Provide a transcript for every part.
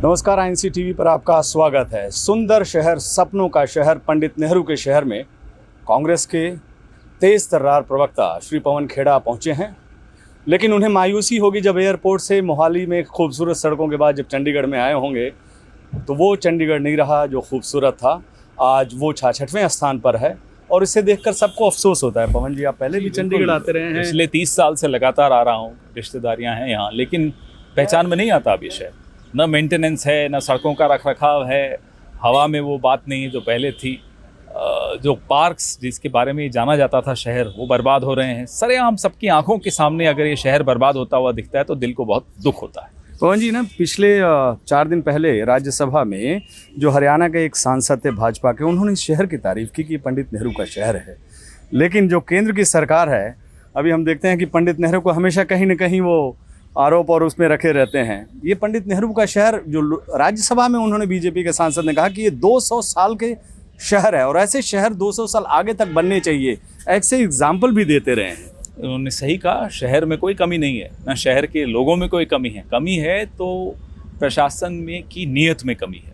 नमस्कार, INC TV पर आपका स्वागत है। सुंदर शहर, सपनों का शहर, पंडित नेहरू के शहर में कांग्रेस के तेज तर्रार प्रवक्ता श्री पवन खेड़ा पहुंचे हैं। लेकिन उन्हें मायूसी होगी जब एयरपोर्ट से मोहाली में खूबसूरत सड़कों के बाद जब चंडीगढ़ में आए होंगे तो वो चंडीगढ़ नहीं रहा जो खूबसूरत था। आज वो 66वें स्थान पर है और इसे देखकर सबको अफसोस होता है। पवन जी, आप पहले भी चंडीगढ़ आते रहे हैं। पिछले 30 साल से लगातार आ रहा हूँ, रिश्तेदारियाँ हैं यहाँ, लेकिन पहचान में नहीं आता अब ये शहर। न मेंटेनेंस है, न सड़कों का रखरखाव है, हवा में वो बात नहीं है जो पहले थी। जो पार्क्स जिसके बारे में जाना जाता था शहर, वो बर्बाद हो रहे हैं सरेआम सबकी आंखों के सामने। अगर ये शहर बर्बाद होता हुआ दिखता है तो दिल को बहुत दुख होता है। पवन जी, पिछले 4 दिन पहले राज्यसभा में जो हरियाणा के एक सांसद थे भाजपा के, उन्होंने इस शहर की तारीफ की कि पंडित नेहरू का शहर है। लेकिन जो केंद्र की सरकार है, अभी हम देखते हैं कि पंडित नेहरू को हमेशा कहीं न कहीं वो आरोप और उसमें रखे रहते हैं। ये पंडित नेहरू का शहर जो राज्यसभा में उन्होंने, बीजेपी के सांसद ने कहा कि ये 200 साल के शहर है और ऐसे शहर 200 साल आगे तक बनने चाहिए। ऐसे एग्जाम्पल भी देते रहे हैं। उन्होंने सही कहा, शहर में कोई कमी नहीं है, ना शहर के लोगों में कोई कमी है। कमी है तो प्रशासन में की नीयत में कमी है।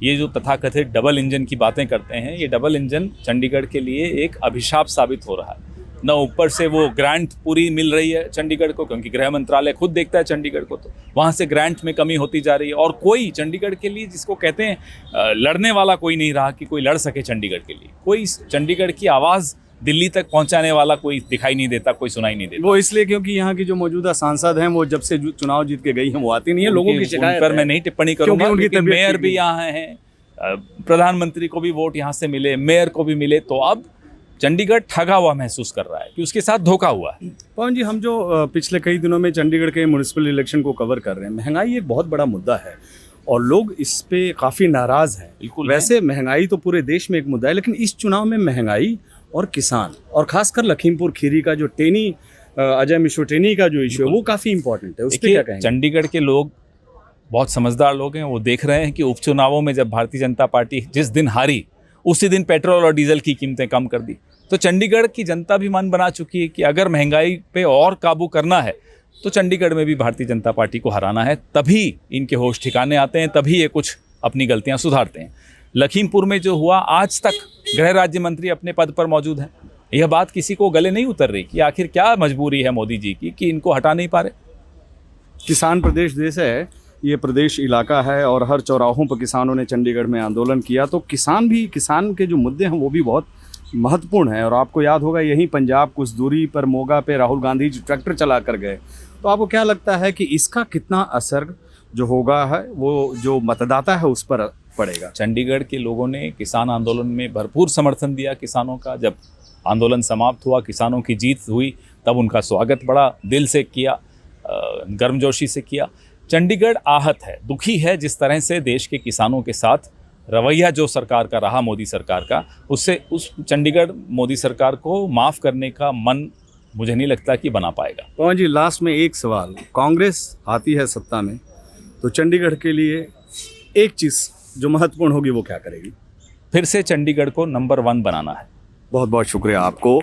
ये जो तथाकथित डबल इंजन की बातें करते हैं, ये डबल इंजन चंडीगढ़ के लिए एक अभिशाप साबित हो रहा है। न ऊपर से वो ग्रांट पूरी मिल रही है चंडीगढ़ को, क्योंकि गृह मंत्रालय खुद देखता है चंडीगढ़ को, तो वहाँ से ग्रांट में कमी होती जा रही है। और कोई चंडीगढ़ के लिए, जिसको कहते हैं लड़ने वाला, कोई नहीं रहा कि कोई लड़ सके चंडीगढ़ के लिए। कोई चंडीगढ़ की आवाज़ दिल्ली तक पहुंचाने वाला कोई दिखाई नहीं देता, कोई सुनाई नहीं देता। वो इसलिए क्योंकि यहाँ की जो मौजूदा सांसद हैं वो जब से चुनाव जीत के गई हैं वो आती नहीं है। लोगों की शिकायत पर मैं नहीं टिप्पणी करूंगा, उनकी मेयर भी यहाँ हैं, प्रधानमंत्री को भी वोट यहाँ से मिले, मेयर को भी मिले, तो अब चंडीगढ़ ठगा हुआ महसूस कर रहा है कि उसके साथ धोखा हुआ है। पवन जी, हम जो पिछले कई दिनों में चंडीगढ़ के म्यूनिसिपल इलेक्शन को कवर कर रहे हैं, महंगाई एक बहुत बड़ा मुद्दा है और लोग इस पे काफ़ी नाराज़ हैं। बिल्कुल। वैसे महंगाई तो पूरे देश में एक मुद्दा है, लेकिन इस चुनाव में महंगाई और किसान और खासकर लखीमपुर खीरी का जो टेनी, अजय मिश्र टेनी का जो इशू है, वो काफ़ी इंपॉर्टेंट है। उस पर क्या कहेंगे? चंडीगढ़ के लोग बहुत समझदार लोग हैं। वो देख रहे हैं कि उपचुनावों में जब भारतीय जनता पार्टी जिस दिन हारी, उसी दिन पेट्रोल और डीजल की कीमतें कम कर दी। तो चंडीगढ़ की जनता भी मन बना चुकी है कि अगर महंगाई पे और काबू करना है तो चंडीगढ़ में भी भारतीय जनता पार्टी को हराना है। तभी इनके होश ठिकाने आते हैं, तभी ये कुछ अपनी गलतियां सुधारते हैं। लखीमपुर में जो हुआ, आज तक गृह राज्य मंत्री अपने पद पर मौजूद हैं। यह बात किसी को गले नहीं उतर रही कि आखिर क्या मजबूरी है मोदी जी की कि इनको हटा नहीं पा रहे। किसान प्रदेश देश है, ये प्रदेश इलाका है और हर चौराहों पर किसानों ने चंडीगढ़ में आंदोलन किया। तो किसान के जो मुद्दे हैं वो भी बहुत महत्वपूर्ण है। और आपको याद होगा, यहीं पंजाब कुछ दूरी पर मोगा पे राहुल गांधी जी ट्रैक्टर चला कर गए। तो आपको क्या लगता है कि इसका कितना असर जो होगा है वो जो मतदाता है उस पर पड़ेगा? चंडीगढ़ के लोगों ने किसान आंदोलन में भरपूर समर्थन दिया किसानों का। जब आंदोलन समाप्त हुआ, किसानों की जीत हुई, तब उनका स्वागत बड़ा दिल से किया, गर्मजोशी से किया। चंडीगढ़ आहत है, दुखी है जिस तरह से देश के किसानों के साथ रवैया जो सरकार का रहा, मोदी सरकार का, उससे उस चंडीगढ़ मोदी सरकार को माफ़ करने का मन मुझे नहीं लगता कि बना पाएगा। पवन जी, लास्ट में एक सवाल, कांग्रेस आती है सत्ता में तो चंडीगढ़ के लिए एक चीज़ जो महत्वपूर्ण होगी वो क्या करेगी? फिर से चंडीगढ़ को नंबर 1 बनाना है। बहुत बहुत शुक्रिया आपको।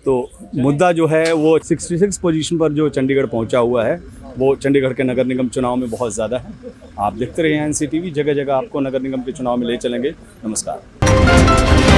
तो मुद्दा जो है वो 66 पोजीशन पर जो चंडीगढ़ पहुंचा हुआ है वो चंडीगढ़ के नगर निगम चुनाव में बहुत ज़्यादा है। आप देखते रहिए आईएनसी टीवी, जगह जगह आपको नगर निगम के चुनाव में ले चलेंगे। नमस्कार।